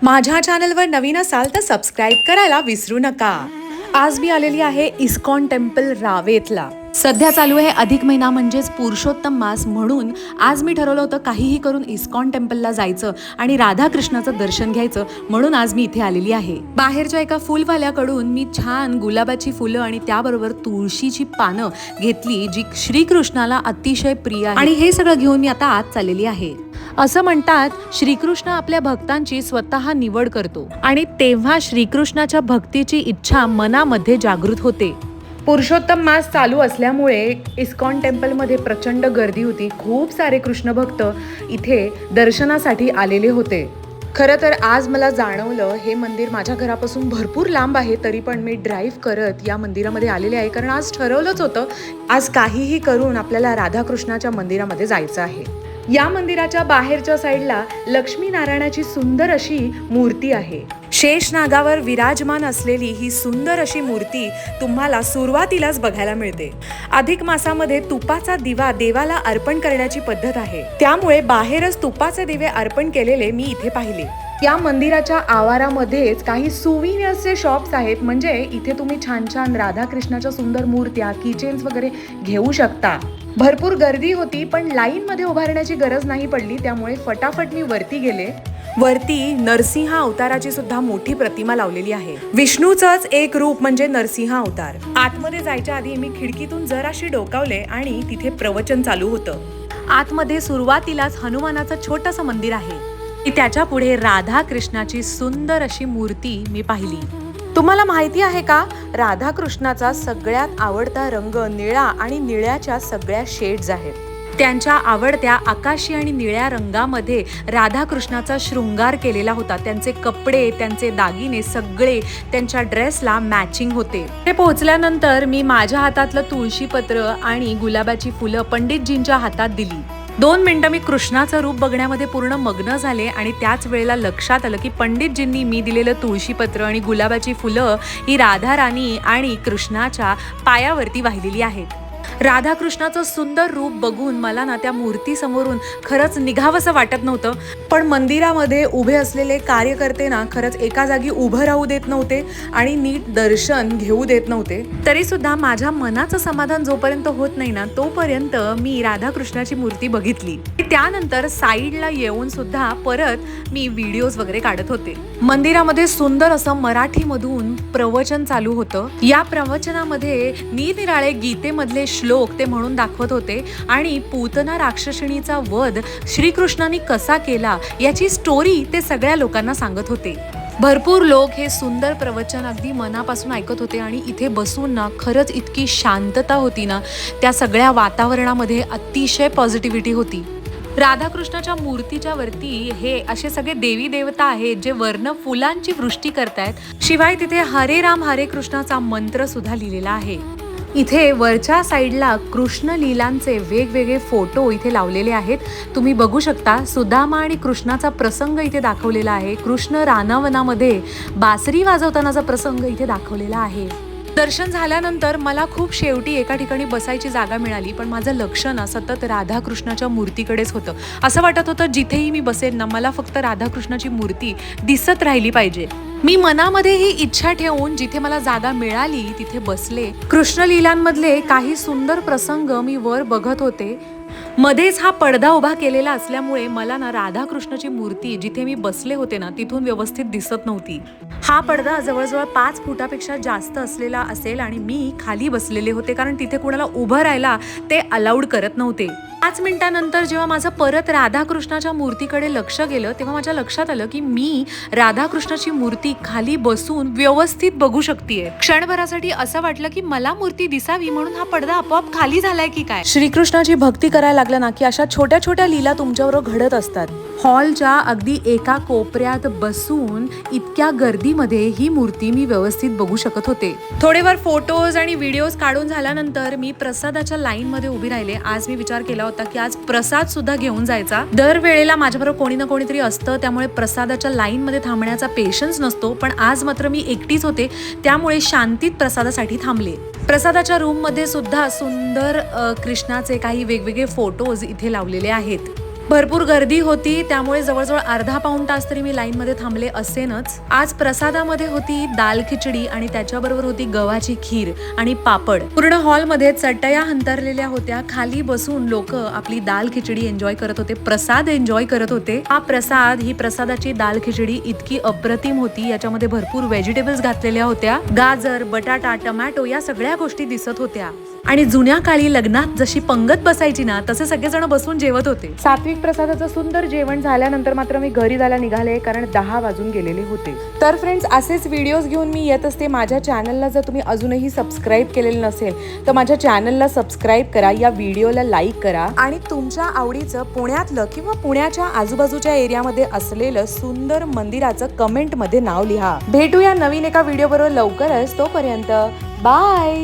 माझ्या चॅनलवर नवीन असाल तर सबस्क्राईब करायला विसरू नका। आज मी आलेली आहे इस्कॉन टेम्पल रावेतला। सध्या चालू आहे अधिक महिना म्हणजेच पुरुषोत्तम मास, म्हणून आज मी ठरवलं होतं काहीही करून इस्कॉन टेम्पलला जायचं आणि राधा कृष्णाचं दर्शन घ्यायचं, म्हणून आज मी इथे आलेली आहे। बाहेरच्या एका फुलवाल्याकडून मी छान गुलाबाची फुलं आणि त्याबरोबर तुळशीची पानं घेतली, जी श्रीकृष्णाला अतिशय प्रिय आहे, आणि हे सगळं घेऊन मी आता आत चाललेली आहे। असं म्हणतात श्रीकृष्ण आपल्या भक्तांची स्वतः निवड करतो आणि तेव्हा श्रीकृष्णाच्या भक्तीची इच्छा मनामध्ये जागृत होते। पुरुषोत्तम मास चालू असल्यामुळे इस्कॉन टेम्पलमध्ये प्रचंड गर्दी होती। खूप सारे कृष्ण भक्त इथे दर्शनासाठी आलेले होते। खरं तर आज मला जाणवलं हे मंदिर माझ्या घरापासून भरपूर लांब आहे, तरी पण मी ड्राईव्ह करत या मंदिरामध्ये आलेले आहे, कारण आज ठरवलंच होतं आज काहीही करून आपल्याला राधाकृष्णाच्या मंदिरामध्ये जायचं आहे। या मंदिराच्या बाहेरच्या साईडला लक्ष्मी नारायणाची सुंदर अशी मूर्ती आहे। शेष नागावर विराजमान असलेली ही सुंदर अशी मूर्ती तुम्हाला सुरुवातीलाच बघायला मिळते। अधिक मासामध्ये तुपाचा दिवा देवाला अर्पण करण्याची पद्धत आहे, त्यामुळे बाहेरच तुपाचे दिवे अर्पण केलेले मी इथे पाहिले। या मंदिराच्या आवारामध्येच काही सुविनियर्सचे शॉप्स आहेत, म्हणजे इथे तुम्ही छान छान राधाकृष्णाच्या सुंदर मूर्त्या, किचेन्स वगैरे घेऊ शकता। भरपूर गर्दी होती, पण लाईन मध्ये उभारण्याची गरज नाही पडली, त्यामुळे फटाफट मी वरती गेले। वरती नरसिंह अवताराची सुद्धा मोठी प्रतिमा लावलेली आहे। विष्णूचंच एक रूप म्हणजे नरसिंह अवतार। आतमध्ये जायच्या आधी मी खिडकीतून जराशी डोकावले आणि तिथे प्रवचन चालू होतं। आतमध्ये सुरुवातीलाच हनुमानाचं छोटंसं मंदिर आहे, त्याच्या पुढे राधा कृष्णाची सुंदर अशी मूर्ती मी पाहिली। तुम्हाला माहिती आहे का, राधा कृष्णाचा सगळ्यात आवडता रंग निळा आणि निळ्याच्या सगळ्या शेड्स आहेत। त्यांच्या आवडत्या आकाशी आणि निळ्या रंगामध्ये राधा कृष्णाचा शृंगार केलेला होता। त्यांचे कपडे, त्यांचे दागिने सगळे त्यांच्या ड्रेसला मॅचिंग होते। ते पोहोचल्यानंतर मी माझ्या हातातलं तुळशीपत्र आणि गुलाबाची फुलं पंडितजींच्या हातात दिली। 2 मिनिटं मी कृष्णाचं रूप बघण्यामध्ये पूर्ण मग्न झाले, आणि त्याच वेळेला लक्षात आलं की पंडितजींनी मी दिलेलं तुळशीपत्र आणि गुलाबाची फुलं ही राधा राणी आणि कृष्णाच्या पायावरती वाहिलेली आहेत। राधाकृष्णाचं सुंदर रूप बघून मला ना त्या मूर्ती समोरून खरंच निघावंसं वाटत नव्हतं, पण मंदिरामध्ये उभे असलेले कार्यकर्ते ना खरंच एका जागी उभं राहू देत नव्हते आणि नीट दर्शन घेऊ देत नव्हते। तरी सुद्धा माझ्या मनाचं समाधान जोपर्यंत होत नाही ना, तोपर्यंत मी राधाकृष्णाची मूर्ती बघितली। त्यानंतर साईडला येऊन सुद्धा परत मी व्हिडिओज वगैरे काढत होते। मंदिरामध्ये सुंदर असं मराठीमधून प्रवचन चालू होतं। या प्रवचनामध्ये निरनिराळे गीतेमधले श्लोक ते म्हणून दाखवत होते, आणि पूतना राक्षसिणीचा वध श्रीकृष्णांनी कसा केला याची स्टोरी ते सगळ्या लोकांना सांगत होते। भरपूर लोक हे सुंदर प्रवचन अगदी मनापासून ऐकत होते, आणि इथे बसून ना खरंच इतकी शांतता होती ना, त्या सगळ्या वातावरणामध्ये अतिशय पॉझिटिव्हिटी होती। राधाकृष्णाच्या मूर्तीच्या वरती हे असे सगळे देवी देवता आहेत जे वर्ण फुलांची वृष्टी करतायत। शिवाय तिथे हरे राम हरे कृष्णाचा मंत्र सुद्धा लिहिलेला आहे। इथे वरच्या साईडला कृष्ण लीलांचे वेगवेगळे फोटो इथे लावलेले आहेत। तुम्ही बघू शकता सुदामा आणि कृष्णाचा प्रसंग इथे दाखवलेला आहे। कृष्ण रानावनामध्ये बासरी वाजवतानाचा प्रसंग इथे दाखवलेला आहे। दर्शन झाल्यानंतर मला खूप शेवटी एका ठिकाणी बसायची जागा मिळाली, पण माझं लक्ष ना सतत राधाकृष्णाच्या मूर्तीकडेच होतं। असं वाटत होतं जिथेही मी बसेल ना, मला फक्त राधाकृष्णाची मूर्ती दिसत राहिली पाहिजे। मी मनामध्ये ही इच्छा ठेवून जिथे मला जागा मिळाली तिथे बसले। कृष्ण लीलांमधले काही सुंदर प्रसंग मी वर बघत होते। मध्येच हा पडदा उभा केलेला असल्यामुळे मला ना राधाकृष्णाची मूर्ती जिथे मी बसले होते ना तिथून व्यवस्थित दिसत नव्हती। हा पडदा जवळजवळ 5 फुटापेक्षा जास्त असलेला असेल, आणि मी खाली बसलेले होते, कारण तिथे कुणाला उभं राहायला ते अलाउड करत नव्हते। 5 मिनिटांनंतर जेव्हा माझं परत राधाकृष्णाच्या मूर्तीकडे लक्ष गेलं, तेव्हा माझ्या लक्षात आलं की मी राधाकृष्णाची मूर्ती खाली बसून व्यवस्थित बघू शकतेय। क्षणभरासाठी असं वाटलं की मला मूर्ती दिसावी म्हणून हा पडदा आपोआप खाली झालाय की काय। श्रीकृष्णाची भक्ती करायला लागलं ना की अशा छोट्या छोट्या लीला तुमच्याबरोबर घडत असतात। हॉलच्या अगदी एका कोपऱ्यात बसून इतक्या गर्दीमध्ये ही मूर्ती मी व्यवस्थित बघू शकत होते। थोडेफार फोटोज आणि व्हिडिओज काढून झाल्यानंतर मी प्रसादाच्या लाईन मध्ये उभी राहिले। आज मी विचार केला होता की आज प्रसाद सुद्धा घेऊन जायचा। दर वेळेला माझ्याबरोबर कोणी ना कोणीतरी असतं, त्यामुळे प्रसादाच्या लाईन मध्ये थांबण्याचा पेशन्स नसतो, पण आज मात्र मी एकटीच होते, त्यामुळे शांतीत प्रसादासाठी थांबले। प्रसादाच्या रूम मध्ये सुद्धा सुंदर कृष्णाचे काही वेगवेगळे फोटोज इथे लावलेले आहेत। भरपूर गर्दी होती, त्यामुळे जवळजवळ अर्धा पाऊण तास तरी मी लाईन मध्ये थांबले असेनच. आज प्रसादामध्ये होती दाल खिचडी आणि त्याच्याबरोबर होती गव्हाची खीर आणि पापड. पूर्ण हॉलमध्ये चटया अंतरलेल्या होत्या. खाली बसून लोक आपली दाल खिचडी एन्जॉय करत होते, प्रसाद एन्जॉय करत होते. हा प्रसाद, ही प्रसादाची दाल खिचडी इतकी अप्रतिम होती. याच्यामध्ये भरपूर व्हेजिटेबल्स घातलेल्या होत्या. गाजर, बटाटा, टोमॅटो या सगळ्या गोष्टी दिसत होत्या. आणि जुन्या काळी लग्नात जशी पंगत बसायची ना, तसे सगळेजण बसून जेवत होते. सात्विक प्रसादाचं सुंदर जेवण झाल्यानंतर मात्र मी घरी जायला निघाले, कारण 10 वाजून गेलेले होते. तर फ्रेंड्स, असेच व्हिडिओज घेऊन मी येत असते. माझ्या चॅनलला जर तुम्ही अजूनही सबस्क्राईब केलेलं नसेल तर माझ्या चॅनलला सबस्क्राईब करा, या व्हिडिओला लाईक करा आणि तुमच्या आवडीचं पुण्यातलं किंवा पुण्याच्या आजूबाजूच्या एरियामध्ये असलेलं सुंदर मंदिराचं कमेंटमध्ये नाव लिहा. भेटूया नवीन एका व्हिडिओ बरोबर लवकरच. तोपर्यंत बाय.